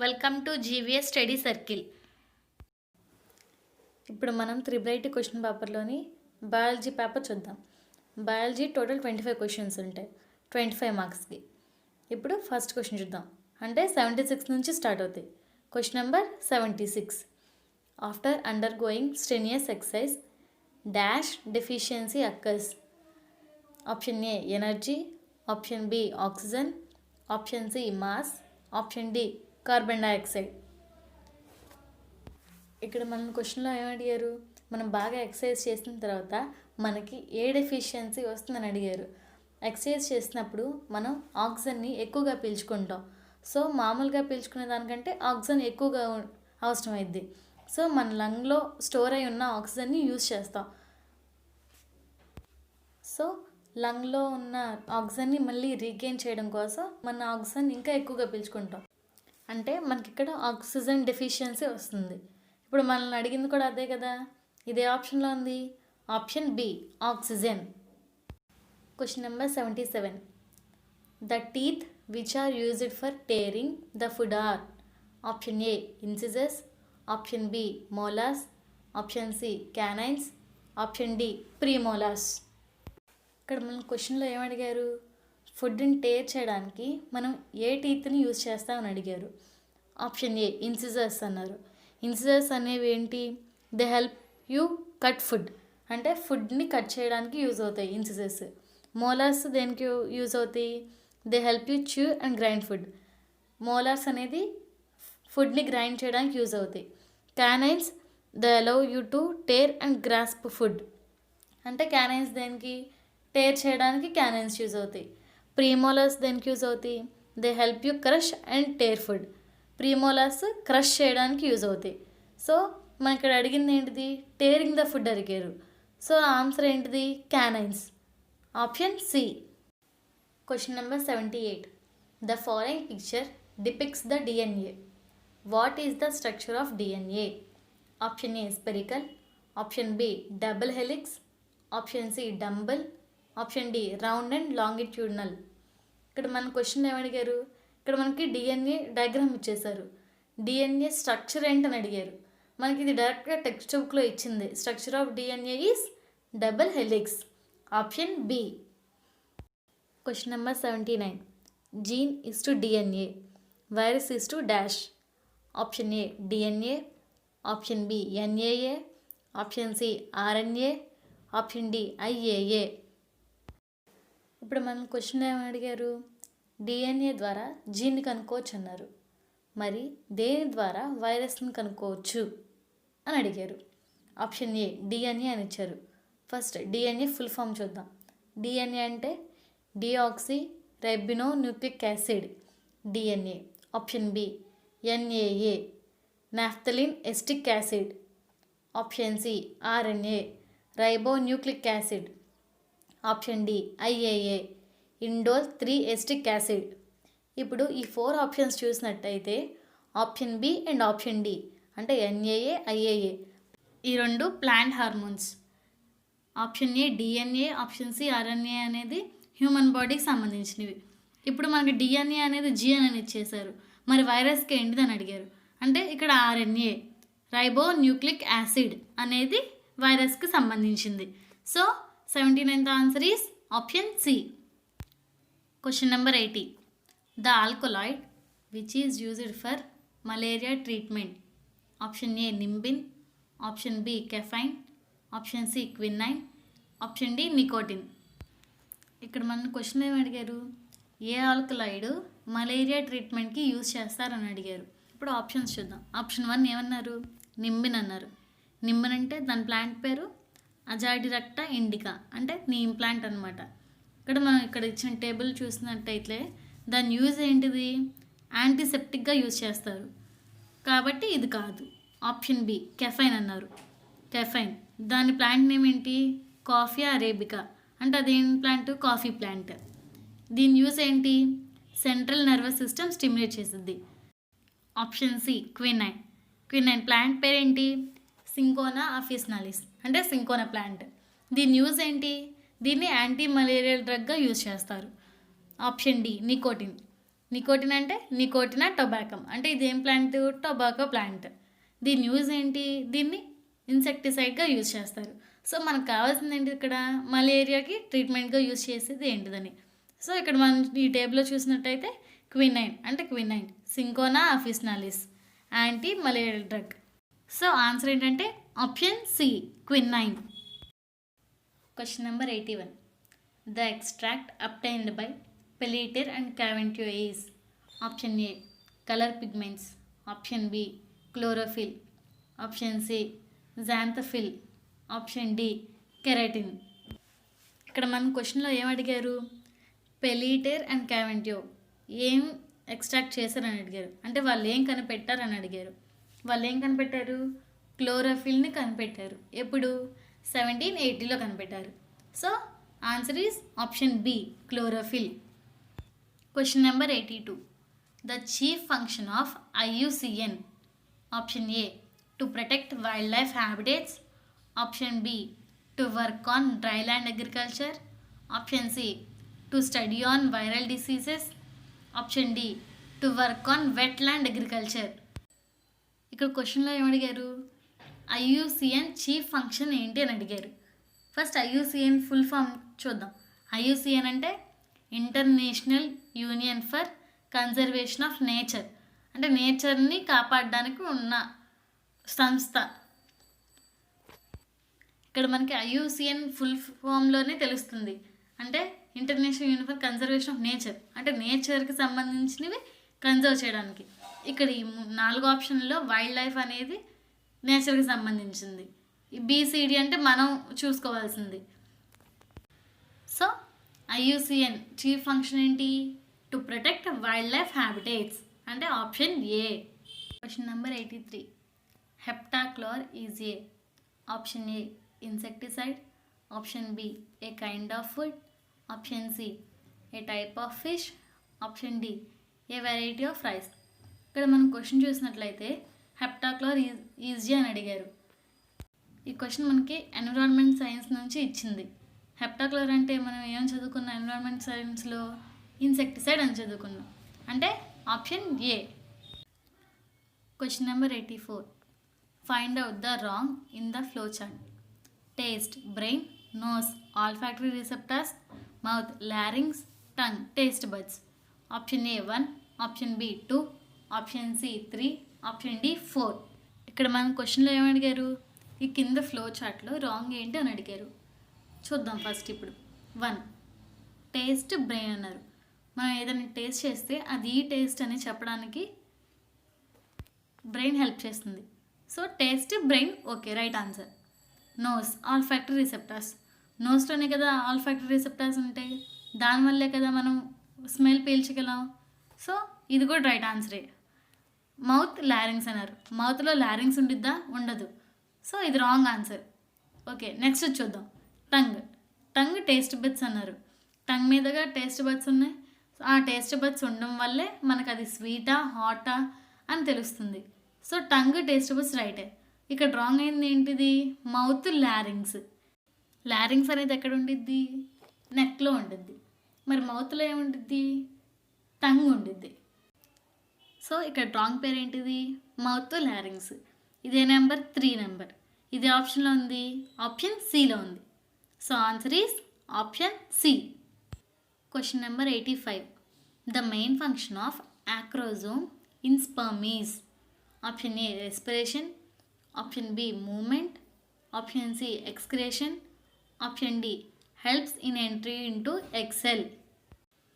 Welcome to GVS study circle. ఇప్పుడు మనం త్రిబ్రైట్ question పేపర్లోని biology paper చూద్దాం. బయాలజీ టోటల్ 25 క్వశ్చన్స్ ఉంటాయి, 25 మార్క్స్కి. ఇప్పుడు ఫస్ట్ క్వశ్చన్ చూద్దాం. అంటే 76 నుంచి స్టార్ట్ అవుతాయి. Question number 76. After undergoing strenuous exercise dash deficiency occurs. Option A energy, option B oxygen, option C mass, option D carbon dioxide. ఇక్కడ మనం క్వశ్చన్లో ఏమడిగారు, మనం బాగా ఎక్సర్సైజ్ చేసిన తర్వాత మనకి ఏ డెఫిషియన్సీ వస్తుందని అడిగారు. ఎక్సర్సైజ్ చేసినప్పుడు మనం ఆక్సిజన్ని ఎక్కువగా పీల్చుకుంటాం. సో మామూలుగా పీల్చుకునే దానికంటే ఆక్సిజన్ ఎక్కువగా అవసరమైద్ది. సో మన లంగ్లో స్టోర్ అయి ఉన్న ఆక్సిజన్ని యూజ్ చేస్తాం. సో లంగ్లో ఉన్న ఆక్సిజన్ని మళ్ళీ రీగెయిన్ చేయడం కోసం మన ఆక్సిజన్ ఇంకా ఎక్కువగా పీల్చుకుంటాం. అంటే మనకి ఇక్కడ ఆక్సిజన్ డెఫిషియన్సీ వస్తుంది. ఇప్పుడు మనల్ని అడిగింది కూడా అదే కదా, ఇదే ఆప్షన్లో ఉంది, option B oxygen. Question number 77. The teeth which are used for tearing the food are. Option A incisors, option B molars, option C canines, option D premolars. ఇక్కడ మనం క్వశ్చన్లో ఏమడిగారు, ఫుడ్ని టేర్ చేయడానికి మనం ఏ టీత్ని యూజ్ చేస్తామని అడిగారు. ఆప్షన్ ఏ ఇన్సిజర్స్ అన్నారు. Incisors అనేవి ఏంటి, they help you cut food, అంటే ఫుడ్ని కట్ చేయడానికి యూజ్ అవుతాయి ఇన్సిజర్స్. మోలార్స్ దేనికి యూజ్ అవుతాయి, they help you chew and grind food. Molars అనేది ఫుడ్ని గ్రైండ్ చేయడానికి యూజ్ అవుతాయి. Canines they allow you to tear and grasp food, అంటే క్యానైన్స్ దేనికి, టేర్ చేయడానికి క్యానైన్స్ యూజ్ అవుతాయి. ప్రీమోలార్స్ దేనికి యూజ్ అవుతాయి, they help you crush and tear food. Premolars crush చేయడానికి యూజ్ అవుతాయి. సో మన ఇక్కడ అడిగింది ఏంటిది, టేరింగ్ ద ఫుడ్ అడిగారు. సో ఆన్సర్ ఏంటిది, canines, option C. Question number 78. The following picture depicts the DNA. What is the structure of DNA. Option A spherical, option B double helix, option C dumbbell, option D round and longitudinal. ఇక్కడ మన question ఏమడిగారు, ఇక్కడ మనకి DNA diagram ఇచ్చేశారు. DNA structure ఏంటని అడిగారు. మనకి ఇది డైరెక్ట్గా టెక్స్ట్ బుక్లో ఇచ్చింది. Structure of DNA is double helix, option B. Question number 79. Gene is to DNA, virus is to dash. Option A DNA, option B NAA, option C RNA, option D IAA. ఇప్పుడు మనం question ఏమని అడిగారు, DNA ద్వారా జీన్ని కనుక్కోవచ్చు అన్నారు. మరి దేని ద్వారా వైరస్ని కనుక్కోవచ్చు అని అడిగారు. ఆప్షన్ ఏ డిఎన్ఏ అని ఇచ్చారు. ఫస్ట్ డిఎన్ఏ ఫుల్ ఫామ్ చూద్దాం. డిఎన్ఏ అంటే deoxyribonucleic acid DNA. Option B NAA naphthalene acetic acid. Option C RNA ribonucleic acid. Option D IAA indole 3 acetic acid. ఇప్పుడు ఈ 4 options చూసినట్టయితే option B and option D అంటే NAA IAA ఈ రెండు plant hormones. Option A DNA, option C RNA అనేది human బాడీకి సంబంధించినవి. ఇప్పుడు మనకి డిఎన్ఏ అనేది జిఎన్ అని ఇచ్చేశారు. మరి వైరస్కి ఏంటిదని అడిగారు. అంటే ఇక్కడ ఆర్ఎన్ఏ రైబో న్యూక్లిక్ యాసిడ్ అనేది వైరస్కి సంబంధించింది. So 79th answer is option C. Question number 80. The alkaloid which is used for malaria treatment. Option A nimbin, option B caffeine, option C quinine, option D nicotine. ఇక్కడ మన question ఏమి అడిగారు, ఏ alkaloid malaria ట్రీట్మెంట్కి use చేస్తారని అడిగారు. ఇప్పుడు options చూద్దాం. ఆప్షన్ 1 ఏమన్నారు, నింబిన్ అన్నారు. నింబిన్ అంటే దాని ప్లాంట్ పేరు అజాడిరక్టా ఇండికా, అంటే నీమ్ ప్లాంట్ అనమాట. ఇక్కడ మనం ఇక్కడ ఇచ్చిన టేబుల్ చూసినట్టయితే దాని యూజ్ ఏంటిది, యాంటీసెప్టిక్గా యూజ్ చేస్తారు. కాబట్టి ఇది కాదు. ఆప్షన్ బి కెఫైన్ అన్నారు. కెఫైన్ దాని ప్లాంట్ నేమ్ ఏంటి, కాఫియా అరేబికా, అంటే అదేం ప్లాంట్, కాఫీ ప్లాంట్. దీని యూజ్ ఏంటి, సెంట్రల్ నర్వస్ సిస్టమ్ స్టిమ్యులేట్ చేస్తుంది. Option C quinine. Quinine plant పేరేంటి, సింకోనా అఫిసినాలిస్, అంటే సింకోనా ప్లాంట్. దీని యూజ్ ఏంటి, దీన్ని యాంటీ మలేరియల్ డ్రగ్గా యూజ్ చేస్తారు. Option D nicotine. నికోటిన్ అంటే నికోటినా టొబాకమ్, అంటే ఇది ఏం ప్లాంట్? Tobacco plant. దీని యూజ్ ఏంటి? దీన్ని ఇన్సెక్టిసైడ్గా యూజ్ చేస్తారు. సో మనకు కావాల్సింది ఏంటి ఇక్కడ? మలేరియాకి ట్రీట్మెంట్గా యూజ్ చేసేది ఏంటిదని. సో ఇక్కడ మనం ఈ టేబుల్లో చూసినట్టయితే క్వినైన్ అంటే quinine, cinchona officinalis, antimalarial drug. So answer ఏంటంటే option C, quinine. Question number 81. The extract obtained by Pelletier and Caventier is option A color pigments, option B chlorophyll, option C xanthophyll, option D keratin. ఇక్కడ మన క్వశ్చన్లో ఏం అడిగారు? పెలీటేర్ and క్యావెంటియర్ ఏం extract చేశారని అడిగారు. అంటే వాళ్ళు ఏం కనిపెట్టారని అడిగారు. వాళ్ళు ఏం కనిపెట్టారు? క్లోరోఫిల్ని కనిపెట్టారు. ఎప్పుడు? 1780లో కనిపెట్టారు. So answer is option B, chlorophyll. Question number 82. The chief function of IUCN. Option A to protect wild life habitats, option B to work on dry land agriculture, option C to study on viral diseases, option D to work on wet land agriculture. ఇక్కడ క్వశ్చన్లో ఏమడిగారు? IUCN chief function ఏంటి అని అడిగారు. First IUCN full form చూద్దాం. IUCN అంటే international union for conservation of nature, అంటే నేచర్ని కాపాడడానికి ఉన్న సంస్థ. ఇక్కడ మనకి IUCN ఫుల్ ఫామ్లోనే తెలుస్తుంది. అంటే international union for conservation of nature, అంటే నేచర్కి సంబంధించినవి కన్జర్వ్ చేయడానికి. ఇక్కడ ఈ 4 ఆప్షన్లో వైల్డ్ లైఫ్ అనేది నేచర్కి సంబంధించింది. ఈ BCD అంటే మనం చూసుకోవాల్సింది. సో IUCN చీఫ్ ఫంక్షన్ ఏంటి? To protect wild life habitats, అంటే option A. Question number 83. Heptachlor is a, option A insecticide, option B a kind of food, option C a type of fish, option D a variety of rice. ఇక్కడ మనం question చూసినట్లయితే హెప్టాక్లోర్ easy అని అడిగారు. ఈ question మనకి environment science నుంచి ఇచ్చింది. హెప్టాక్లోర్ అంటే మనం ఏం చదువుకున్నాం ఎన్విరాన్మెంట్ సైన్స్లో? ఇన్సెక్టిసైడ్ అని చదువుకున్నాం, అంటే option A. Question number 84. Find out the wrong in the flow chart. Taste, brain, nose, olfactory receptors, mouth, larynx, tongue, taste buds. Option A 1, option B 2, option C 3, option D 4. ఇక్కడ మనం క్వశ్చన్లో ఏమని అడిగారు? ఈ కింద ఫ్లో చార్ట్లో wrong ఏంటి అని అడిగారు. చూద్దాం ఫస్ట్. ఇప్పుడు 1 టేస్ట్, బ్రెయిన్ అన్నారు. మనం ఏదైనా టేస్ట్ చేస్తే అది ఈ టేస్ట్ అని చెప్పడానికి బ్రెయిన్ హెల్ప్ చేస్తుంది. So taste, brain, okay, right answer. Nose, olfactory receptors. నోస్లోనే కదా ఆల్ఫాక్టరీ రిసెప్టార్స్ ఉంటాయి, దానివల్లే కదా మనం స్మెల్ పీల్చగలం. సో ఇది కూడా రైట్ ఆన్సరే. మౌత్, లారింగ్స్ అన్నారు. మౌత్లో లారింగ్స్ ఉండిద్దా? ఉండదు. సో ఇది రాంగ్ ఆన్సర్. ఓకే, నెక్స్ట్ చూద్దాం. టంగ్. టంగ్ టేస్ట్ బడ్స్ అన్నారు. టంగ్ మీదగా టేస్ట్ బడ్స్ ఉన్నాయి. ఆ టేస్ట్ బడ్స్ ఉండడం వల్లే మనకు అది స్వీటా హాటా అని తెలుస్తుంది. సో టంగ్ టేస్ట్ బడ్స్ రైటే. ఇక్కడ రాంగ్ అయింది ఏంటిది? మౌత్, లారింగ్స్. లారింగ్స్ అనేది ఎక్కడ ఉండిద్ది? నెక్లో ఉండిద్ది. మరి మౌత్లో ఏముండిద్ది? టంగ్ ఉండిద్ది. సో ఇక్కడ రాంగ్ పేరు ఏంటిది? మౌత్, లారింగ్స్. ఇదే నెంబర్ 3 నెంబర్. ఇది ఆప్షన్లో ఉంది, ఆప్షన్ సిలో ఉంది. So answer is option C. Question number 85. The main function of acrosome in sperm is option A respiration, option B movement, option C excretion, option D helps in entry into egg cell.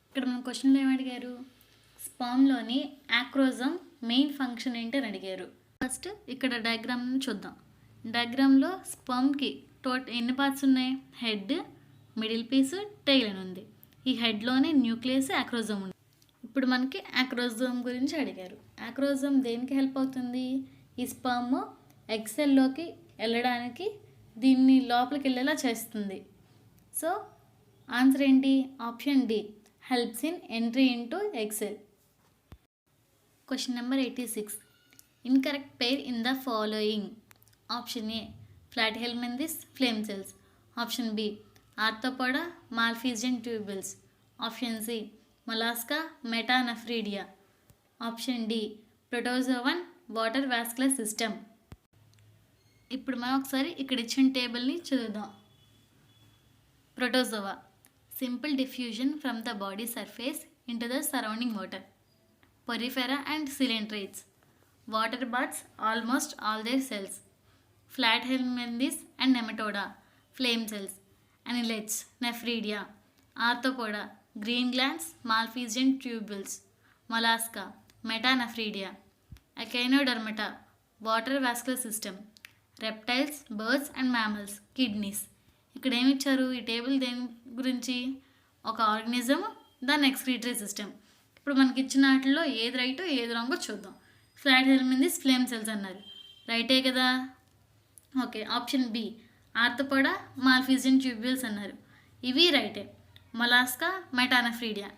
ఇక్కడ మన క్వశ్చన్లో ఏమి అడిగారు? స్పర్మ్లోని acrosome main function ఏంటి అని అడిగారు. First ఇక్కడ diagram చూద్దాం. డయాగ్రామ్లో స్పర్మ్కి ఎన్ని పార్ట్స్ ఉన్నాయి? హెడ్, మిడిల్ పీస్, టైల్ అని ఉంది. ఈ హెడ్లోనే న్యూక్లియస్, యాక్రోజోమ్ ఉంది. ఇప్పుడు మనకి యాక్రోజోమ్ గురించి అడిగారు. యాక్రోజోమ్ దేనికి హెల్ప్ అవుతుంది? ఈ స్పర్మ్ ఎగ్ సెల్లోకి వెళ్ళడానికి దీన్ని లోపలికి వెళ్ళేలా చేస్తుంది. సో ఆన్సర్ ఏంటి? Option D, helps in entry into egg cell. Question number 86. Incorrect pair in the following. Option A platyhelminthes flame cells, option B arthropoda malpighian tubules, option C mollusca, metanephridia. Option D protozoan, water vascular system. ఇప్పుడు మనం ఒకసారి ఇక్కడ ఇచ్చిన టేబుల్ని చదువుదాం. Protozoa, simple diffusion from the body surface into the surrounding water. Porifera and coelenterates, water birds, almost all their cells. Flat helminthes and nematoda, flame cells. Annelids, nephridia. Arthropoda, green glands, malpighian tubules. Mollusca, metanephridia. Echinodermata, water vascular system. Reptiles, birds and mammals, kidneys. ఇక్కడ ఏమి ఇచ్చారు ఈ table దేని గురించి? ఒక organism, దాని excretory system. ఇప్పుడు మనకి ఇచ్చిన వాటిల్లో ఏది రైటో ఏది రాంగో చూద్దాం. ఫ్లాట్ హెల్మెంథిస్, ఫ్లేమ్ సెల్స్ అన్నారు, రైటే కదా. Okay, option B arthropoda, malpighian tubules అన్నారు, ఇవి రైటే. Mollusca, metanephridia,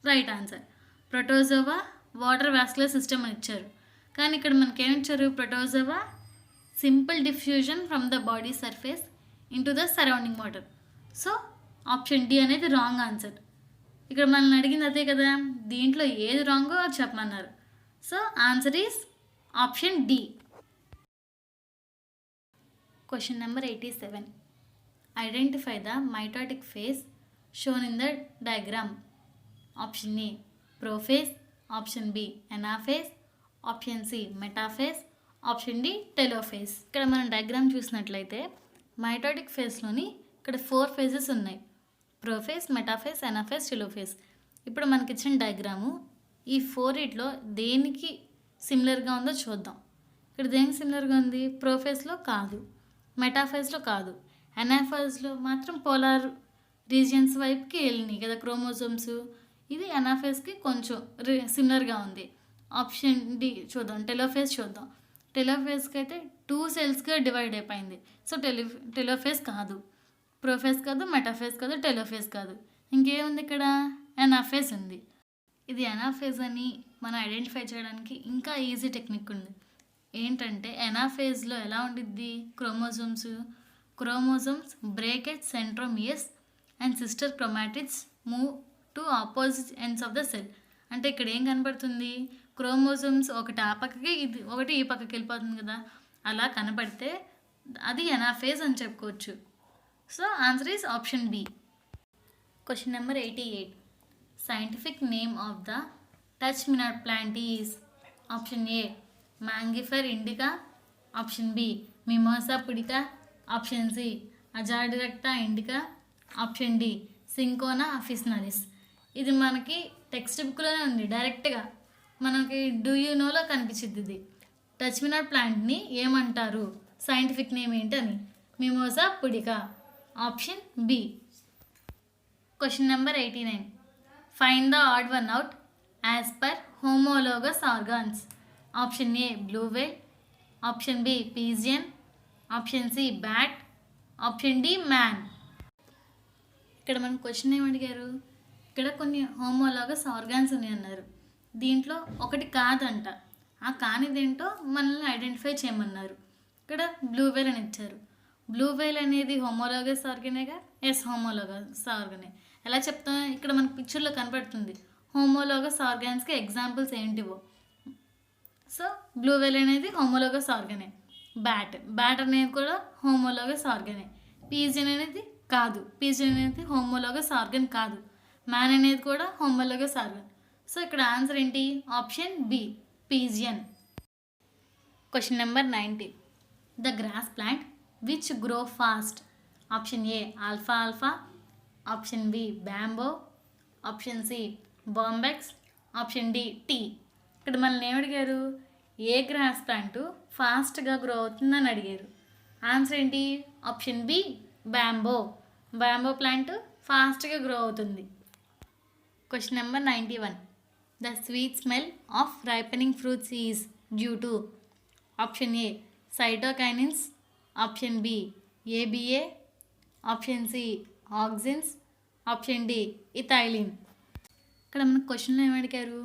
right answer. Protozoa, water vascular system అని ఇచ్చారు, కానీ ఇక్కడ మనకేమి ఇచ్చారు? Protozoa simple diffusion from the body surface into the surrounding water. So option D అనేది రాంగ్ ఆన్సర్. ఇక్కడ మనల్ని అడిగింది అదే కదా, దీంట్లో ఏది రాంగో అది చెప్పమన్నారు. So answer is option D. Question number 87. Identify the mitotic phase shown in the diagram. Option A prophase, option B anaphase, option C metaphase, option D telophase. ఇక్కడ మనం డయాగ్రామ్ చూసినట్లయితే మైటోటిక్ ఫేజ్లోని ఇక్కడ 4 ఫేజెస్ ఉన్నాయి. Prophase, metaphase, anaphase, telophase. ఇప్పుడు మనకి ఇచ్చిన diagram ఈ 4 దేనికి సిమిలర్గా ఉందో చూద్దాం. ఇక్కడ దేనికి సిమిలర్గా ఉంది? ప్రోఫేజ్లో కాదు, మెటాఫేజ్లో కాదు, ఎనాఫేజ్లో మాత్రం పోలార్ రీజియన్స్ వైపుకి వెళ్ళినాయి కదా క్రోమోజోమ్స్. ఇది ఎనాఫేజ్కి కొంచెం సిమిలర్గా ఉంది. ఆప్షన్ డి చూద్దాం. టెలోఫేజ్ చూద్దాం. టెలోఫేజ్కి అయితే 2 సెల్స్గా డివైడ్ అయిపోయింది. సో టెలోఫేజ్ కాదు, ప్రోఫేజ్ కాదు, మెటాఫేజ్ కాదు, టెలోఫేజ్ కాదు. ఇంకేముంది ఇక్కడ? ఎనాఫేజ్ ఉంది. ఇది ఎనాఫేజ్ అని మనం ఐడెంటిఫై చేయడానికి ఇంకా ఈజీ టెక్నిక్ ఉంది. ఏంటంటే ఎనాఫేజ్లో ఎలా ఉండిద్ది? Chromosomes break at centromeres and sister chromatids move to opposite ends of the cell. అంటే ఇక్కడ ఏం కనపడుతుంది? క్రోమోజోమ్స్ ఒకటి ఆ పక్కకి, ఇది ఒకటి ఈ పక్కకి వెళ్ళిపోతుంది కదా, అలా కనపడితే అది ఎనాఫేజ్ అని చెప్పుకోవచ్చు. So answer is option B. Question number 88. Scientific name of the touch me not plant is. Option A mangifera indica, option B mimosa pudica, option C azadirachta indica, option D cinchona officinalis. ఇది మనకి text బుక్లోనే ఉంది, డైరెక్ట్గా మనకి do you నోలో కనిపించింది. ఇది touch me not ప్లాంట్ని ఏమంటారు, scientific name ఏంటని? Mimosa pudica. Option B. Question number 89. Find the odd one out as per homologous organs. Option A blue whale, option B pigeon, option C bat, option D man. ఇక్కడ మన question ఏమడిగారు? ఇక్కడ కొన్ని homologous organs ఉన్నాయి అన్నారు, దీంట్లో ఒకటి కాదంట. ఆ కానిదేంటో మనల్ని ఐడెంటిఫై చేయమన్నారు. ఇక్కడ బ్లూ వేల్ అని ఇచ్చారు. బ్లూ వేల్ అనేది హోమోలోగస్ ఆర్గనేగా? ఎస్, హోమోలోగస్ ఆర్గనే. ఎలా చెప్తాం? ఇక్కడ మనకు పిక్చర్లో కనపడుతుంది హోమోలోగస్ ఆర్గాన్స్కి ఎగ్జాంపుల్స్ ఏంటివో. సో బ్లూ వేల్ అనేది హోమోలోగస్ ఆర్గనే. బ్యాట్ అనేది కూడా హోమోలోగస్ ఆర్గనే. పీజియన్ అనేది కాదు, పీజియన్ అనేది హోమోలోగస్ ఆర్గన్ కాదు. మ్యాన్ అనేది కూడా హోమోలోగస్ ఆర్గన్. సో ఇక్కడ ఆన్సర్ ఏంటి? Option B pigeon. Question number 90. The grass plant which grow fast. Option A alpha, option B bamboo, option C bombyx, option D tea. ఇక్కడ మనల్ని ఏమడిగారు? ఏ గ్రాస్ ప్లాంట్ ఫాస్ట్గా గ్రో అవుతుందని అడిగారు. ఆన్సర్ ఏంటి? Option B bamboo. Bamboo plant ఫాస్ట్గా grow అవుతుంది. Question number 91. The sweet smell of ripening fruits is due to. Option A cytokinins, option B ABA, option C auxins, option D ethylene. ఇక్కడ మనకు క్వశ్చన్లో ఏమడిగారు?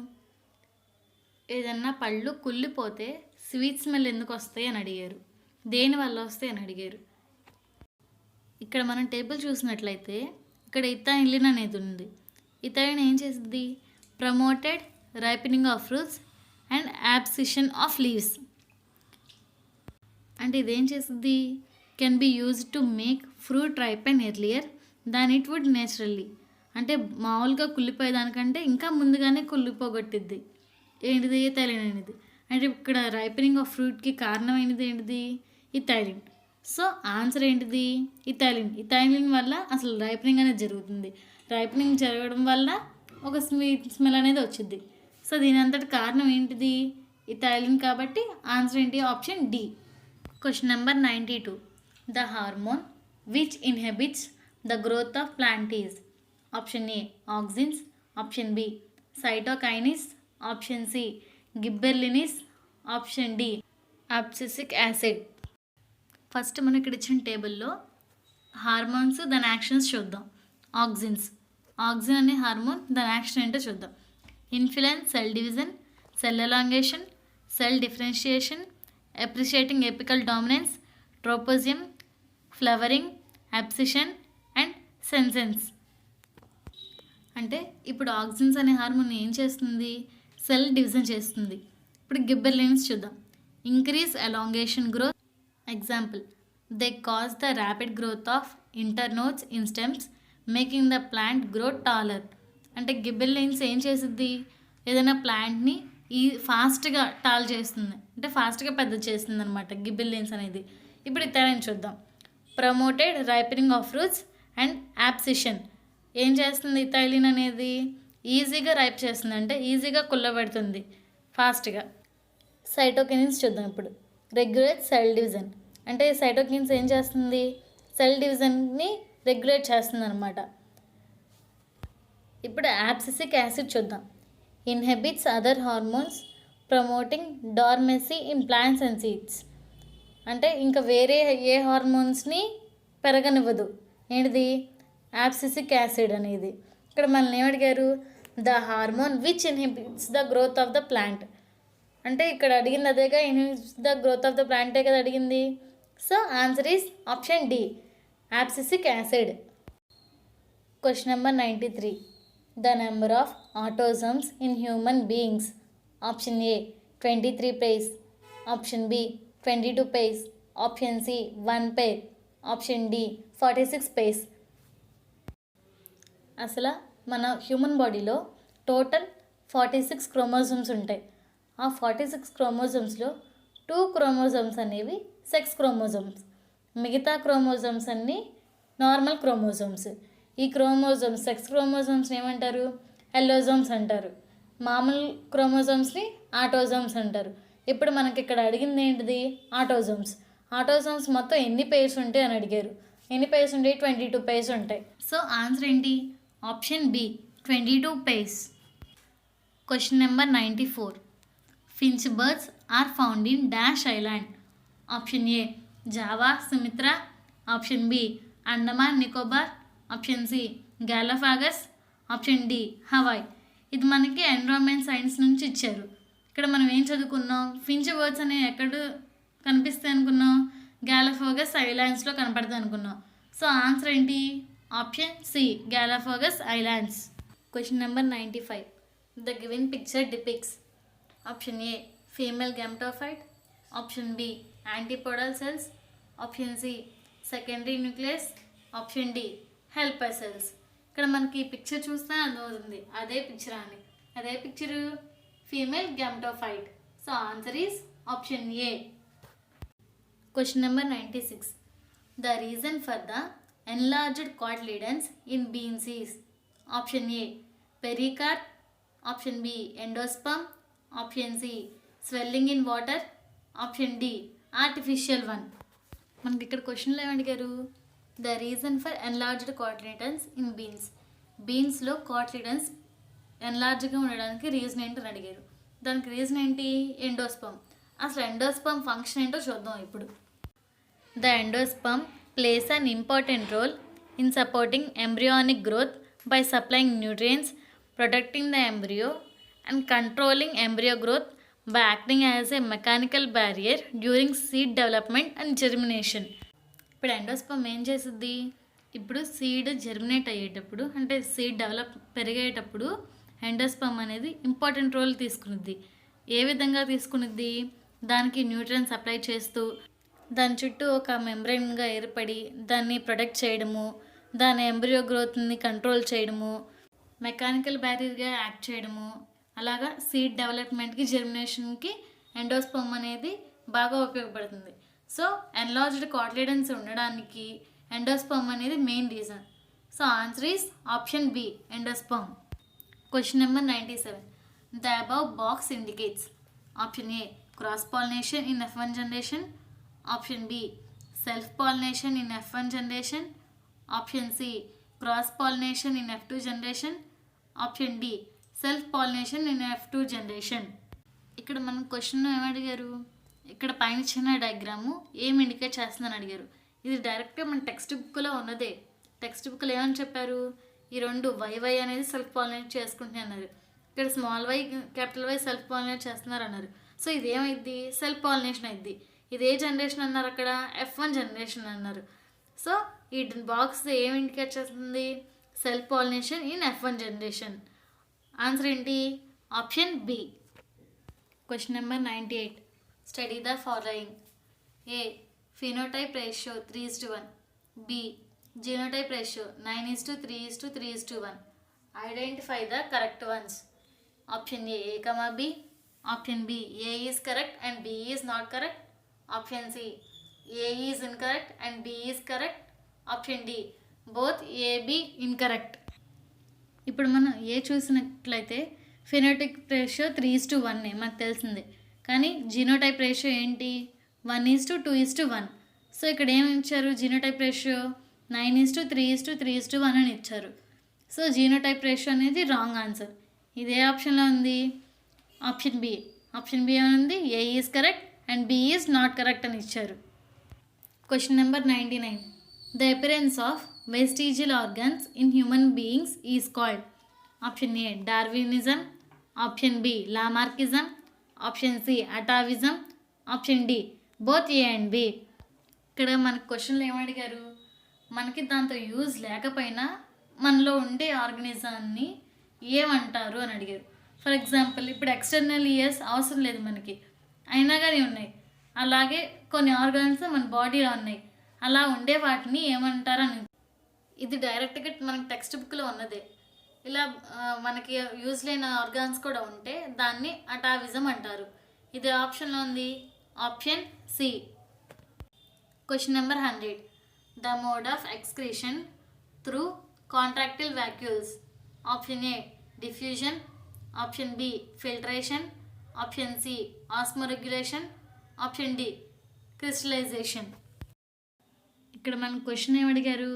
ఏదన్నా పళ్ళు కుళ్ళిపోతే స్వీట్ స్మెల్ ఎందుకు వస్తాయి అని అడిగారు, దేనివల్ల వస్తాయి అని అడిగారు. ఇక్కడ మనం టేబుల్ చూసినట్లయితే ఇక్కడ ఇథైలిన్ అనేది ఉంది. ఇథైలిన్ ఏం చేస్తుంది? Promoted ripening of fruits and abscission of leaves. అంటే ఇదేం చేస్తుంది? Can be used to make fruit ripen earlier than it would naturally. అంటే మామూలుగా కుళ్ళిపోయేదానికంటే ఇంకా ముందుగానే కుళ్ళిపోగొట్టిద్ది. ఏంటిది? ఇథైలిన్ అనేది. అంటే ఇక్కడ రైపెనింగ్ ఆఫ్ ఫ్రూట్కి కారణమైనది ఏంటిది? ఇథైలిన్. సో ఆన్సర్ ఏంటిది? ఇథైలిన్. ఇథైలిన్ వల్ల అసలు రైపెనింగ్ అనేది జరుగుతుంది. రైపెనింగ్ జరగడం వల్ల ఒక స్మెల్ అనేది వచ్చింది. సో దీని అంతటి కారణం ఏంటిది? ఇథైలిన్. కాబట్టి ఆన్సర్ ఏంటి? Option D. Question number 92. The hormone which inhibits the growth of plant is. Option A auxins, option B cytokinins, option C gibberellins, option D abscisic acid. First మనం ఇక్కడ ఇచ్చిన టేబుల్లో హార్మోన్స్ దాని యాక్షన్స్ చూద్దాం. Auxins. Auxin అనే hormone దాని action ఏంటో చూద్దాం. Influence cell division, cell elongation, cell differentiation, appreciating apical dominance, tropism, flowering, abscission and senescence. అంటే ఇప్పుడు ఆక్సిన్స్ అనే హార్మోన్ ఏం చేస్తుంది? సెల్ డివిజన్ చేస్తుంది. ఇప్పుడు గిబ్బెర్లిన్స్ చూద్దాం. Increase elongation growth. Example, they cause the rapid growth of internodes in stems making the plant grow taller. అంటే gibberellins ఏం చేస్తుంది? ఏదైనా ప్లాంట్ని ఫాస్ట్గా టాల్ చేస్తుంది, అంటే ఫాస్ట్గా పెద్ద చేస్తుంది అనమాట గిబ్బెర్లిన్స్ అనేది. ఇప్పుడు ఇతరులను చూద్దాం. Promoted ripening of fruits and abscission. ఏం చేస్తుంది ఇథైలిన్ అనేది? ఈజీగా రైప్ చేస్తుంది, అంటే ఈజీగా కుల్లబెడుతుంది ఫాస్ట్గా. సైటోకినిన్స్ చూద్దాం ఇప్పుడు. Regulate cell division. అంటే సైటోకినిన్స్ ఏం చేస్తుంది? సెల్ డివిజన్ని రెగ్యులేట్ చేస్తుంది అనమాట. ఇప్పుడు అబ్సిసిక్ యాసిడ్ చూద్దాం. Inhibits other hormones promoting dormancy in plants and seeds. అంటే ఇంకా వేరే ఏ హార్మోన్స్ని పెరగనివ్వదు. ఏంటిది? అబ్సిసిక్ యాసిడ్ అనేది. ఇక్కడ మనల్ని ఏమడిగారు? The hormone which inhibits the growth of the plant. అంటే ఇక్కడ అడిగింది అదేగా, inhibits the growth of the ప్లాంటే కదా అడిగింది. So answer is option D, abscisic acid. Question number 93. The number of autosomes in human beings. Option A 23 pairs, option B 22 pairs, option C 1 pair, option D 46 pairs. అసలు మన human బాడీలో total 46 chromosomes ఉంటాయి. ఆ 46 క్రోమోజోమ్స్లో 2 chromosomes అనేవి sex chromosomes, మిగతా chromosomes అన్నీ normal chromosomes. ఈ chromosomes sex క్రోమోజోమ్స్ని ఏమంటారు? ఎల్లోజోమ్స్ అంటారు. మామూలు క్రోమోజోమ్స్ని ఆటోజోమ్స్ అంటారు. ఇప్పుడు మనకి ఇక్కడ అడిగింది ఏంటిది? ఆటోజోమ్స్. ఆటోజోమ్స్ మొత్తం ఎన్ని పేర్స్ ఉంటాయి అని అడిగారు. ఎన్ని పేర్స్ ఉంటాయి? 22 pairs ఉంటాయి. సో ఆన్సర్ ఏంటి? Option B 22 pairs. Question number 94. Finch birds are found in dash island. Option A Java, Sumatra, option B Andaman Nicobar, option C Galapagos, option D Hawaii. ఇది మనకి ఎన్విరాన్మెంట్ సైన్స్ నుంచి ఇచ్చారు. ఇక్కడ మనం ఏం చదువుకున్నాం? ఫించ్ బర్డ్స్ అనేవి ఎక్కడ కనిపిస్తాయి అనుకున్నాం? గాలపాగస్ ఐలాండ్స్లో కనపడతాయి అనుకున్నాం. సో ఆన్సర్ ఏంటి? Option C Galapagos islands. Question number 95. The given picture depicts. Option A female gametophyte, option B antipodal cells, option C secondary nucleus, option D helper cells. ఇక్కడ మనకి పిక్చర్ చూస్తే అర్థమవుతుంది అదే పిక్చర్ అని. అదే picture female gametophyte. So answer is option A. Question number 96. The reason for the enlarged cotyledons in beans is. Option A pericarp, option B endosperm, option C swelling in water, option D artificial one. మనకి ఇక్కడ క్వశ్చన్లో ఏమడిగారు? The reason for enlarged cotyledons in beans. బీన్స్లో cotyledons ఎన్లార్జ్గా ఉండడానికి reason ఏంటని అడిగారు. దానికి రీజన్ ఏంటి? ఎండోస్పర్మ్. అసలు ఎండోస్పర్మ్ ఫంక్షన్ ఏంటో చూద్దాం ఇప్పుడు. The endosperm plays an important role in supporting embryonic growth by supplying nutrients, protecting the embryo and controlling embryo growth by acting as a mechanical barrier during seed development and germination. ఇప్పుడు endosperm ఏం చేస్తుంది? ఇప్పుడు seed germinate అయ్యేటప్పుడు, అంటే seed పెరిగేటప్పుడు endosperm అనేది important role తీసుకునిద్ది. ఏ విధంగా తీసుకునిద్ది? దానికి nutrients supply చేస్తూ దాని చుట్టూ ఒక మెంబ్రెయిన్గా ఏర్పడి దాన్ని ప్రొటెక్ట్ చేయడము, దాని ఎంబ్రియో గ్రోత్ని కంట్రోల్ చేయడము, మెకానికల్ బ్యారియర్గా యాక్ట్ చేయడము, అలాగా సీడ్ డెవలప్మెంట్కి, జెర్మినేషన్కి ఎండోస్పర్మ్ అనేది బాగా ఉపయోగపడుతుంది. సో ఎన్లార్జ్డ్ కాటిలిడన్స్ ఉండడానికి ఎండోస్పర్మ్ అనేది main reason. So answer is option B, endosperm. Question number 97. The above box indicates option A, cross pollination in F1 generation, option B, self pollination in F1 generation, option C, cross pollination in F2 generation, option D, self pollination in F2 generation. ఇక్కడ మనం question ఏమడిగారు? ఇక్కడ పైన చిన్న diagram ఏం indicate చేస్తుందని అడిగారు. ఇది డైరెక్ట్గా మన టెక్స్ట్ బుక్లో ఉన్నదే. టెక్స్ట్ బుక్లో ఏమని చెప్పారు? ఈ రెండు YY అనేది సెల్ఫ్ పాలినేట్ చేసుకుంటున్నాయి అన్నారు. ఇక్కడ small y capital Y self pollinate చేస్తున్నారు అన్నారు. సో ఇది ఏమైద్ది? సెల్ఫ్ పాలినేషన్ అయింది. ఇది ఏ జనరేషన్ అన్నారు? అక్కడ F1 జనరేషన్ అన్నారు. సో ఈ బాక్స్ ఏం ఇండికేట్ చేస్తుంది? Self pollination in F1 generation. Answer ఏంటి? Option B. Question number 98. Study the following. A, phenotype ratio 3:1. B, genotype ratio 9:3:3:1. Identify the correct ones. Option A, B. Option B, A is correct and B is not correct. Option C, A is incorrect and B is correct. Option D, both A, B incorrect. ఇప్పుడు మనం ఏ చూసినట్లయితే phenotype ratio 3:1 మనకు తెలిసిందే. కానీ genotype ratio ఏంటి? 1:2:1. So ఇక్కడ ఏమి ఇచ్చారు? జీనోటైప్ రేషియో 9:3:3:1 అని ఇచ్చారు. సో జీనోటైప్ రేషియో అనేది రాంగ్ ఆన్సర్. ఇది ఏ ఆప్షన్లో ఉంది? Option B. ఆప్షన్ బి ఉంది A is correct and B is not correct అని ఇచ్చారు. Question number 99. The appearance of vestigial organs in human beings is called. Option A, Darwinism. Option B, Lamarckism. Option C, atavism. Option D, both A and B. ఇక్కడ మనకు క్వశ్చన్లు ఏమడిగారు? మనకి దాంతో use లేకపోయినా మనలో ఉండే ఆర్గనిజాన్ని ఏమంటారు అని అడిగారు. ఫర్ ఎగ్జాంపుల్ ఇప్పుడు ఎక్స్టర్నల్ ఇయర్స్ అవసరం లేదు మనకి, అయినా కానీ ఉన్నాయి. అలాగే కొన్ని ఆర్గాన్స్ మన బాడీలో ఉన్నాయి, అలా ఉండే వాటిని ఏమంటారు అని. ఇది డైరెక్ట్గా మనకి టెక్స్ట్ బుక్లో ఉన్నదే. ఇలా మనకి యూజ్ లేని ఆర్గాన్స్ కూడా ఉంటే దాన్ని అటావిజం అంటారు. ఇది ఆప్షన్లో ఉంది option C. Question number 100. The mode of excretion through contractile vacuoles. Option A, diffusion. Option B, filtration. Option C, osmoregulation. Option D, crystallization. ఇక్కడ మన క్వశ్చన్ ఏమడిగారు?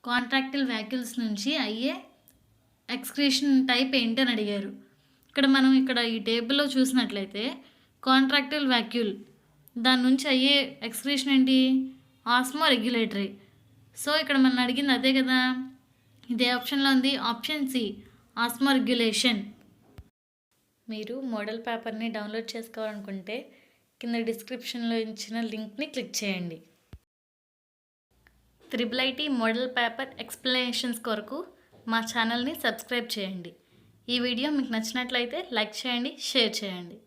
కాంట్రాక్టిల్ వ్యాక్యూల్స్ నుంచి అయ్యే ఎక్స్క్రీషన్ టైప్ ఏంటని అడిగారు. ఇక్కడ ఈ టేబుల్లో చూసినట్లయితే కాంట్రాక్టిల్ వ్యాక్యూల్ దాని నుంచి అయ్యే ఎక్స్క్రీషన్ ఏంటి? Osmo regulatory. సో ఇక్కడ మనం అడిగింది అదే కదా. ఇదే ఆప్షన్లో ఉంది ఆప్షన్ సి, ఆస్మో రెగ్యులేషన్. మీరు మోడల్ పేపర్ని డౌన్లోడ్ చేసుకోవాలనుకుంటే కింద డిస్క్రిప్షన్లో ఇచ్చిన లింక్ని క్లిక్ చేయండి. IIIT మోడల్ పేపర్ ఎక్స్ప్లెనేషన్స్ కొరకు మా ఛానల్ని సబ్స్క్రైబ్ చేయండి. ఈ వీడియో మీకు నచ్చినట్లయితే లైక్ చేయండి, షేర్ చేయండి.